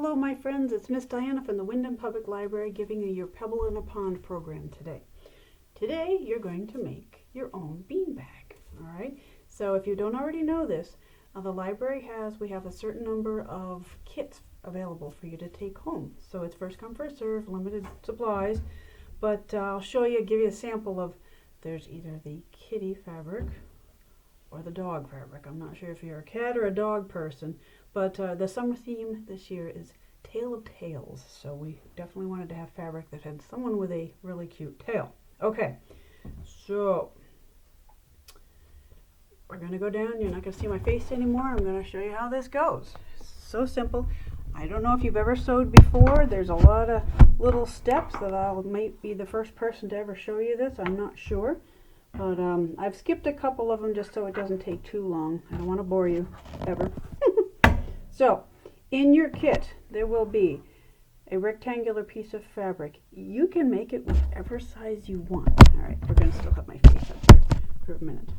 Hello my friends, it's Miss Diana from the Windham Public Library giving you your Pebble in a Pond program today. Today you're going to make your own beanbag, alright? So if you don't already know this, the library we have a certain number of kits available for you to take home. So it's first come, first serve, limited supplies, but I'll give you a sample of, there's either the kitty fabric or the dog fabric. I'm not sure if you're a cat or a dog person, but the summer theme this year is Tale of Tales. So we definitely wanted to have fabric that had someone with a really cute tail. Okay, so we're going to go down. You're not going to see my face anymore. I'm going to show you how this goes. So simple. I don't know if you've ever sewed before. There's a lot of little steps that I might be the first person to ever show you this. I'm not sure. But I've skipped a couple of them just so it doesn't take too long. I don't want to bore you, ever. So, in your kit, there will be a rectangular piece of fabric. You can make it whatever size you want. Alright, we're going to still have my face up here for a minute.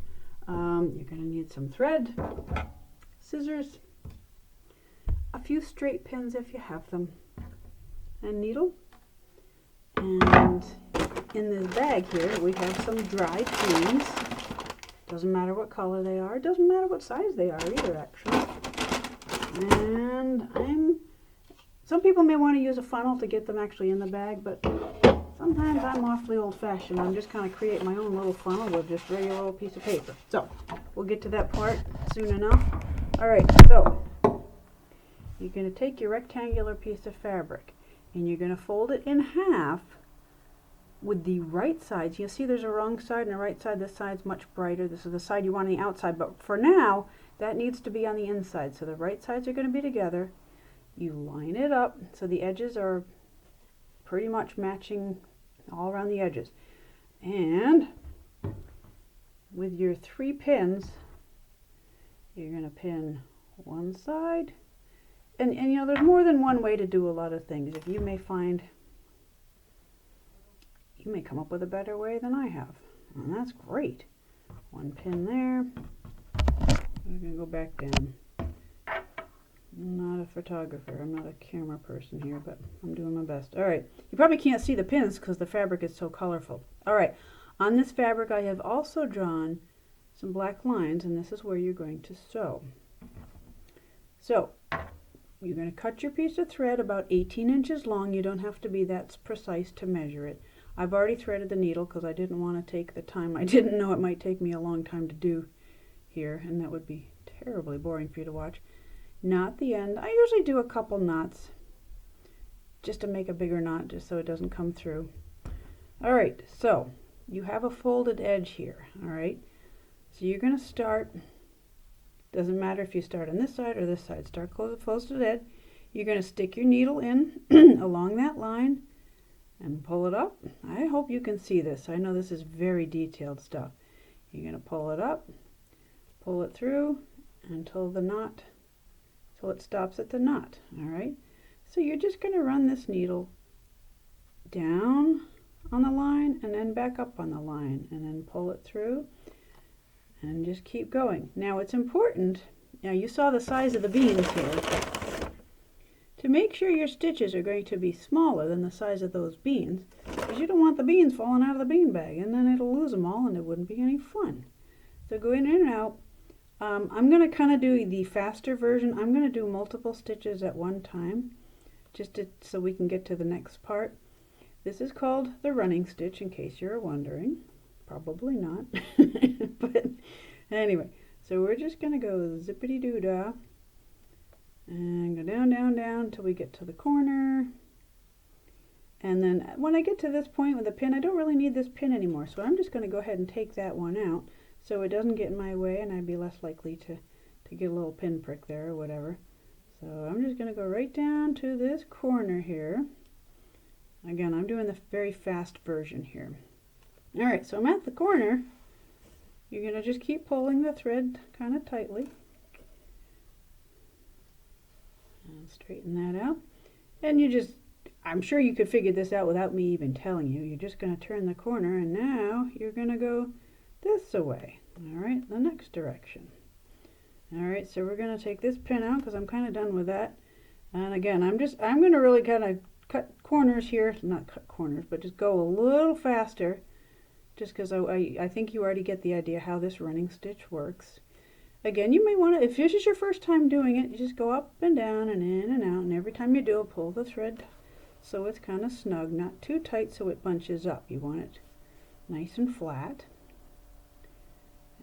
You're going to need some thread, scissors, a few straight pins if you have them, a needle, and in this bag here we have some dried beans. Doesn't matter what color they are, doesn't matter what size they are either actually. And some people may want to use a funnel to get them actually in the bag, but sometimes I'm awfully old-fashioned. I'm just kind of create my old little funnel with just a regular old piece of paper. So we'll get to that part soon enough. Alright, so you're going to take your rectangular piece of fabric and you're going to fold it in half with the right sides. You'll see there's a wrong side and a right side. This side's much brighter. This is the side you want on the outside, but for now that needs to be on the inside. So the right sides are going to be together. You line it up so the edges are pretty much matching all around the edges. And with your 3 pins, you're going to pin one side. And you know, there's more than one way to do a lot of things. If you may come up with a better way than I have. And that's great. One pin there. I'm going to go back down. I'm not a photographer. I'm not a camera person here, but I'm doing my best. Alright. You probably can't see the pins because the fabric is so colorful. Alright. On this fabric I have also drawn some black lines, and this is where you're going to sew. So, you're going to cut your piece of thread about 18 inches long. You don't have to be that precise to measure it. I've already threaded the needle because I didn't want to take the time. I didn't know it might take me a long time to do here, and that would be terribly boring for you to watch. Knot the end. I usually do a couple knots just to make a bigger knot, just so it doesn't come through. Alright, so you have a folded edge here. Alright, so you're going to start, doesn't matter if you start on this side or this side, start close to the edge. You're going to stick your needle in along that line and pull it up. I hope you can see this. I know this is very detailed stuff. You're going to pull it up, pull it through until it stops at the knot. Alright, so you're just going to run this needle down on the line and then back up on the line and then pull it through and just keep going. Now it's important, now you saw the size of the beans here, to make sure your stitches are going to be smaller than the size of those beans, because you don't want the beans falling out of the bean bag and then it'll lose them all and it wouldn't be any fun. So go in and out. I'm going to kind of do the faster version. I'm going to do multiple stitches at one time, so we can get to the next part. This is called the running stitch, in case you're wondering. Probably not. But anyway, so we're just going to go zippity-doo-dah and go down, down, down until we get to the corner. And then when I get to this point with the pin, I don't really need this pin anymore, so I'm just going to go ahead and take that one out, so it doesn't get in my way and I'd be less likely to get a little pin prick there or whatever. So I'm just going to go right down to this corner here. Again, I'm doing the very fast version here. Alright, so I'm at the corner. You're going to just keep pulling the thread kind of tightly. And straighten that out. And I'm sure you could figure this out without me even telling you. You're just going to turn the corner and now you're going to go this away. Alright, the next direction. Alright, so we're going to take this pin out because I'm kind of done with that. And again, I'm going to really kind of cut corners here, not cut corners, but just go a little faster, just because I think you already get the idea how this running stitch works. Again, you may want to, if this is your first time doing it, you just go up and down and in and out, and every time you do it, pull the thread so it's kind of snug, not too tight so it bunches up. You want it nice and flat.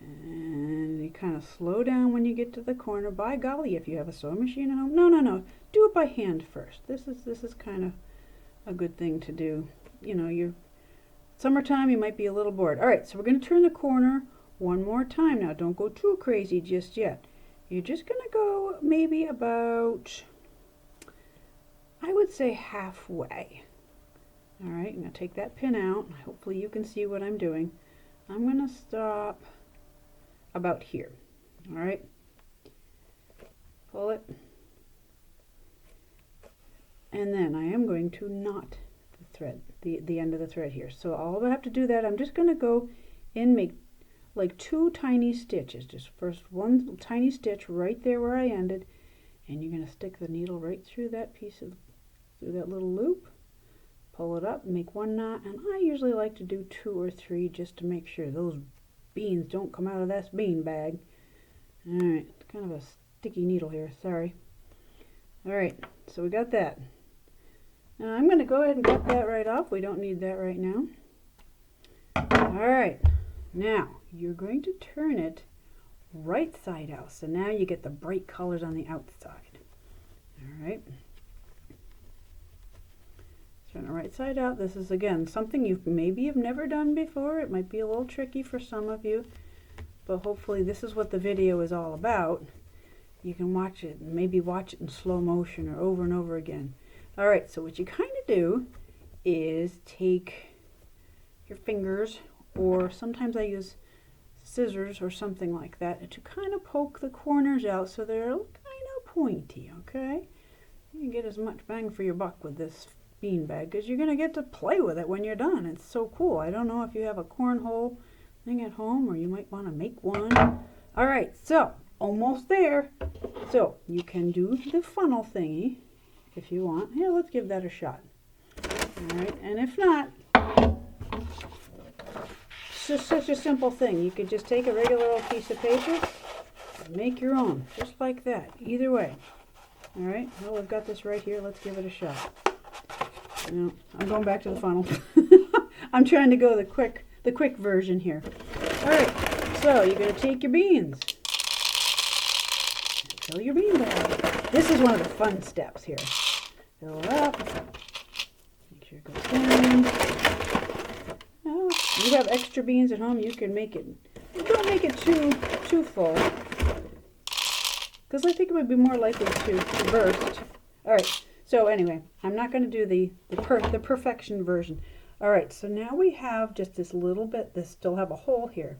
And you kind of slow down when you get to the corner. By golly, if you have a sewing machine at home, no, do it by hand first. This is kind of a good thing to do. You know, you're summertime, you might be a little bored. All right, so we're going to turn the corner one more time. Now, don't go too crazy just yet. You're just going to go maybe about, I would say, halfway. All right, I'm going to take that pin out. Hopefully you can see what I'm doing. I'm going to stop about here. All right, pull it, and then I am going to knot the thread, the end of the thread here. So all I have to do that, I'm just going to go and make like 2 tiny stitches. Just first one tiny stitch right there where I ended, and you're going to stick the needle right through that piece of, through that little loop, pull it up, make 1 knot, and I usually like to do 2 or 3 just to make sure those beans don't come out of that bean bag. All right, kind of a sticky needle here, sorry. All right, so we got that. Now I'm going to go ahead and cut that right off. We don't need that right now. All right, now you're going to turn it right side out. So now you get the bright colors on the outside. All right. Turn it right side out. This is, again, something you've never done before. It might be a little tricky for some of you, but hopefully this is what the video is all about. You can watch it, maybe watch it in slow motion or over and over again. All right, so what you kind of do is take your fingers, or sometimes I use scissors or something like that, to kind of poke the corners out so they're kind of pointy, okay? You can get as much bang for your buck with this bean bag because you're going to get to play with it when you're done. It's so cool. I don't know if you have a cornhole thing at home, or you might want to make one. All right, so almost there. So you can do the funnel thingy if you want. Here, let's give that a shot. All right, and if not, it's just such a simple thing. You could just take a regular old piece of paper and make your own, just like that. Either way. All right, well, we've got this right here. Let's give it a shot. No, I'm going back to the funnel. I'm trying to go the quick version here. All right, so you're going to take your beans and fill your bean bag. This is one of the fun steps here. Fill it up. Make sure it goes down. Now, you have extra beans at home. You can make it. Don't make it too full, because I think it would be more likely to burst. All right. So anyway, I'm not going to do the perfection version. All right, so now we have just this little bit, this still have a hole here.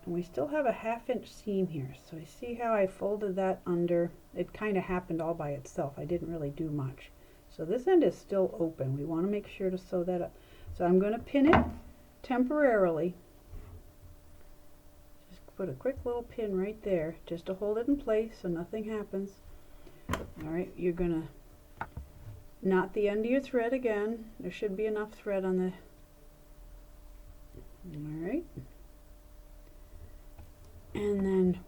And we still have a 1/2 inch seam here. So you see how I folded that under? It kind of happened all by itself. I didn't really do much. So this end is still open. We want to make sure to sew that up. So I'm going to pin it temporarily. Just put a quick little pin right there just to hold it in place so nothing happens. All right, you're going to knot the end of your thread again. There should be enough thread on the, all right. And then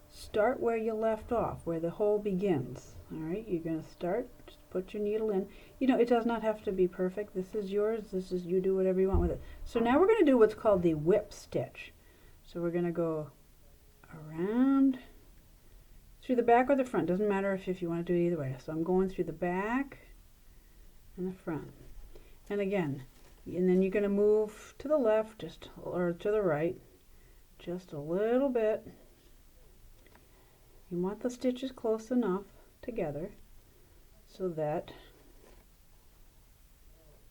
start where you left off, where the hole begins. All right, you're going to start, just put your needle in. You know, it does not have to be perfect. This is yours. This is, you do whatever you want with it. So now we're going to do what's called the whip stitch. So we're going to go around through the back or the front. Doesn't matter if you want to do it either way. So I'm going through the back and the front. And again, and then you're going to move to the left, just, or to the right, just a little bit. You want the stitches close enough together so that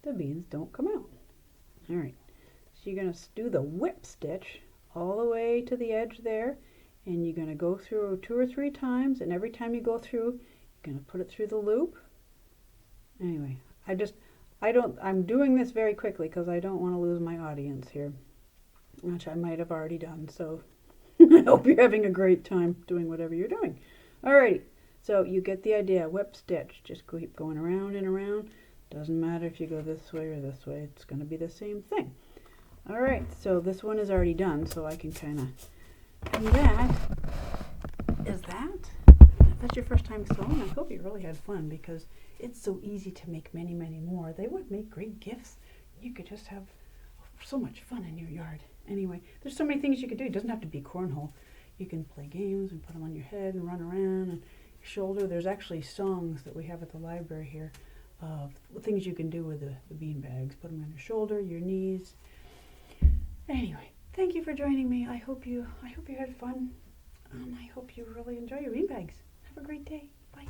the beans don't come out. All right, so you're going to do the whip stitch all the way to the edge there, and you're going to go through 2 or 3 times, and every time you go through, you're going to put it through the loop. Anyway, I'm doing this very quickly because I don't want to lose my audience here, which I might have already done. So I hope you're having a great time doing whatever you're doing. Alrighty, So you get the idea, whip stitch, just keep going around and around. Doesn't matter if you go this way or this way, it's going to be the same thing. All right, so this one is already done, so I can kind of, and that is that. If that's your first time sewing, I hope you really had fun, because it's so easy to make many, many more. They would make great gifts. You could just have so much fun in your yard. Anyway, there's so many things you could do. It doesn't have to be cornhole. You can play games and put them on your head and run around and your shoulder. There's actually songs that we have at the library here of things you can do with the bean bags. Put them on your shoulder, your knees. Anyway, thank you for joining me. I hope you had fun. I hope you really enjoy your bean bags. Have a great day. Bye.